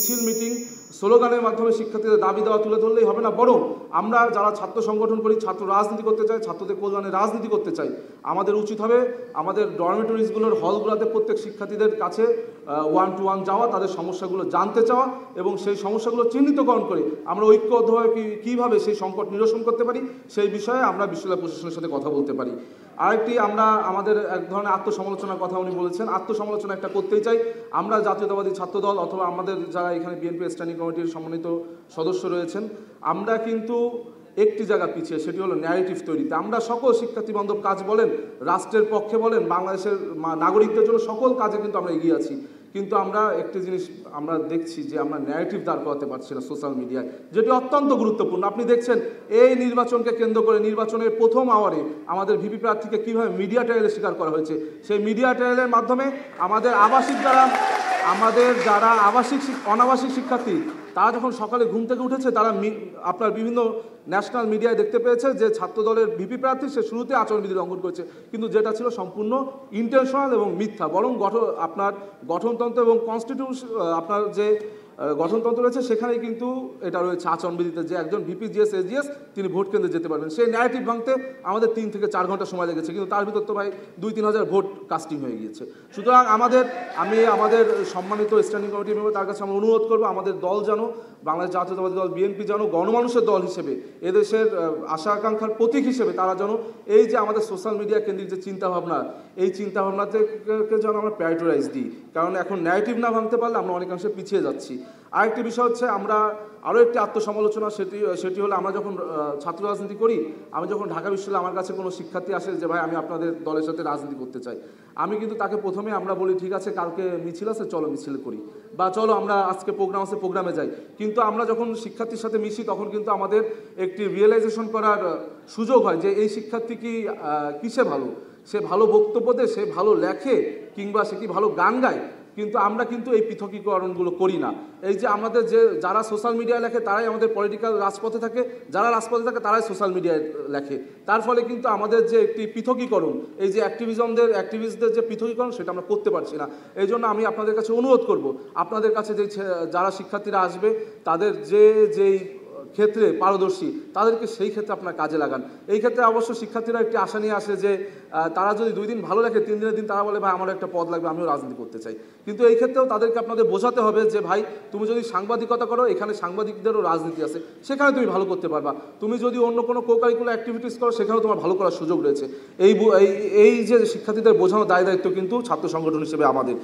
মিছিল মিটিং স্লোগানের মাধ্যমে শিক্ষার্থীদের দাবি দেওয়া তুলে ধরলেই হবে না, বরং আমরা যারা ছাত্র সংগঠন করি, ছাত্র রাজনীতি করতে চাই, ছাত্রদের কল্যাণে রাজনীতি করতে চাই, আমাদের উচিত হবে আমাদের ডরমিটরিজগুলোর হলগুলোতে প্রত্যেক শিক্ষার্থীদের কাছে 1-to-1 যাওয়া, তাদের সমস্যাগুলো জানতে চাওয়া এবং সেই সমস্যাগুলো চিহ্নিতকরণ করে আমরা ঐক্যবদ্ধভাবে কীভাবে সেই সংকট নিরসন করতে পারি সেই বিষয়ে আমরা বিশ্ববিদ্যালয় প্রশাসনের সাথে কথা বলতে পারি। আরেকটি আমরা আমাদের এক ধরনের আত্মসমালোচনার কথা উনি বলেছেন, আত্মসমালোচনা একটা করতেই চাই। আমরা জাতীয়তাবাদী ছাত্রদল অথবা আমাদের যারা এখানে বিএনপি স্ট্যান্ডিং কমিটির সম্মানিত সদস্য রয়েছেন, আমরা কিন্তু একটি জায়গা পিছিয়ে, সেটি হলো ন্যারেটিভ তৈরিতে। আমরা সকল শিক্ষার্থী বান্ধব কাজ বলেন, রাষ্ট্রের পক্ষে বলেন, বাংলাদেশের নাগরিকদের জন্য সকল কাজে কিন্তু আমরা এগিয়ে আছি, কিন্তু আমরা একটি জিনিস আমরা দেখছি যে আমরা ন্যারেটিভ দাঁড় করাতে পারছি না সোশ্যাল মিডিয়ায়, যেটি অত্যন্ত গুরুত্বপূর্ণ। আপনি দেখছেন এই নির্বাচনকে কেন্দ্র করে নির্বাচনের প্রথম আওয়ারে আমাদের ভিপি প্রার্থীকে কীভাবে মিডিয়া ট্রায়ালে স্বীকার করা হয়েছে। সেই মিডিয়া ট্রায়ালের মাধ্যমে আমাদের যারা অনাবাসিক শিক্ষার্থী, তারা যখন সকালে ঘুম থেকে উঠেছে, তারা আপনার বিভিন্ন ন্যাশনাল মিডিয়ায় দেখতে পেয়েছে যে ছাত্রদলের ভিপি প্রার্থী সে শুরুতে আচরণবিধি লঙ্ঘন করেছে, কিন্তু যেটা ছিল সম্পূর্ণ ইন্টেনশনাল এবং মিথ্যা। বরং আপনার গঠনতন্ত্র এবং কনস্টিটিউশন, আপনার যে গঠনতন্ত্র রয়েছে সেখানেই কিন্তু এটা রয়েছে আচরণবিধিতে যে একজন ভিপি জিএস এজিএস তিনি ভোট কেন্দ্রে যেতে পারবেন। সেই ন্যারেটিভ ভাঙতে আমাদের 3 থেকে 4 ঘন্টা সময় লেগেছে, কিন্তু তার ভিতর তো ভাই 2-3 হাজার ভোট কাস্টিং হয়ে গিয়েছে। সুতরাং আমি আমাদের সম্মানিত স্ট্যান্ডিং কমিটি মেম্বার তার কাছে আমরা অনুরোধ করবো, আমাদের দল যেন, বাংলাদেশ জাতীয়তাবাদী দল বিএনপি যেন গণমানুষের দল হিসেবে, এদেশের আশা আকাঙ্ক্ষার প্রতীক হিসেবে তারা যেন এই যে আমাদের সোশ্যাল মিডিয়া কেন্দ্রিক যে চিন্তাভাবনা, এই চিন্তাভাবনাকে যেন আমরা প্রায়োরিটাইজ দিই, কারণ এখন ন্যারেটিভ না ভাঙতে পারলে আমরা অনেকাংশে পিছিয়ে যাচ্ছি। আরেকটি বিষয় হচ্ছে, আমরা আরও একটি আত্মসমালোচনা, সেটি হলো আমরা যখন ছাত্র রাজনীতি করি, আমি যখন ঢাকা বিশ্ববিদ্যালয়ে আমার কাছে কোনো শিক্ষার্থী আসে যে ভাই আমি আপনাদের দলের সাথে রাজনীতি করতে চাই, আমি কিন্তু তাকে প্রথমে আমরা বলি ঠিক আছে কালকে মিছিল আছে, চলো মিছিল করি, বা চলো আমরা আজকে প্রোগ্রাম আছে প্রোগ্রামে যাই। কিন্তু আমরা যখন শিক্ষার্থীর সাথে মিশি তখন কিন্তু আমাদের একটি রিয়েলাইজেশন করার সুযোগ হয় যে এই শিক্ষার্থী কি কিসে ভালো, সে ভালো বক্তব্য দেয়, সে ভালো লেখে, কিংবা সে কি ভালো গান গায়। কিন্তু আমরা কিন্তু এই পৃথকীকরণগুলো করি না। এই যে আমাদের যারা সোশ্যাল মিডিয়ায় লেখে তারাই আমাদের পলিটিক্যাল রাজপথে থাকে, যারা রাজপথে থাকে তারাই সোশ্যাল মিডিয়ায় লেখে। তার ফলে কিন্তু আমাদের যে একটি পৃথকীকরণ, এই যে অ্যাক্টিভিস্টদের যে পৃথকীকরণ, সেটা আমরা করতে পারছি না। এই জন্য আমি আপনাদের কাছে অনুরোধ করব, আপনাদের কাছে যারা শিক্ষার্থীরা আসবে তাদের যেই ক্ষেত্রে পারদর্শী, তাদেরকে সেই ক্ষেত্রে আপনার কাজে লাগান। এই ক্ষেত্রে অবশ্য শিক্ষার্থীরা একটি আশা নিয়ে আসে যে তারা যদি 2 দিন ভালো লেখে, 3 দিনের দিন তারা বলে ভাই আমার একটা পদ লাগবে, আমিও রাজনীতি করতে চাই। কিন্তু এই ক্ষেত্রেও তাদেরকে আপনাদের বোঝাতে হবে যে ভাই তুমি যদি সাংবাদিকতা করো, এখানে সাংবাদিকদেরও রাজনীতি আছে, সেখানে তুমি ভালো করতে পারবা। তুমি যদি অন্য কোনো কো-কারিকুলার অ্যাক্টিভিটিস করো, সেখানেও তোমার ভালো করার সুযোগ রয়েছে। এই যে শিক্ষার্থীদের বোঝানোর দায় দায়িত্ব কিন্তু ছাত্র সংগঠন হিসেবে আমাদের।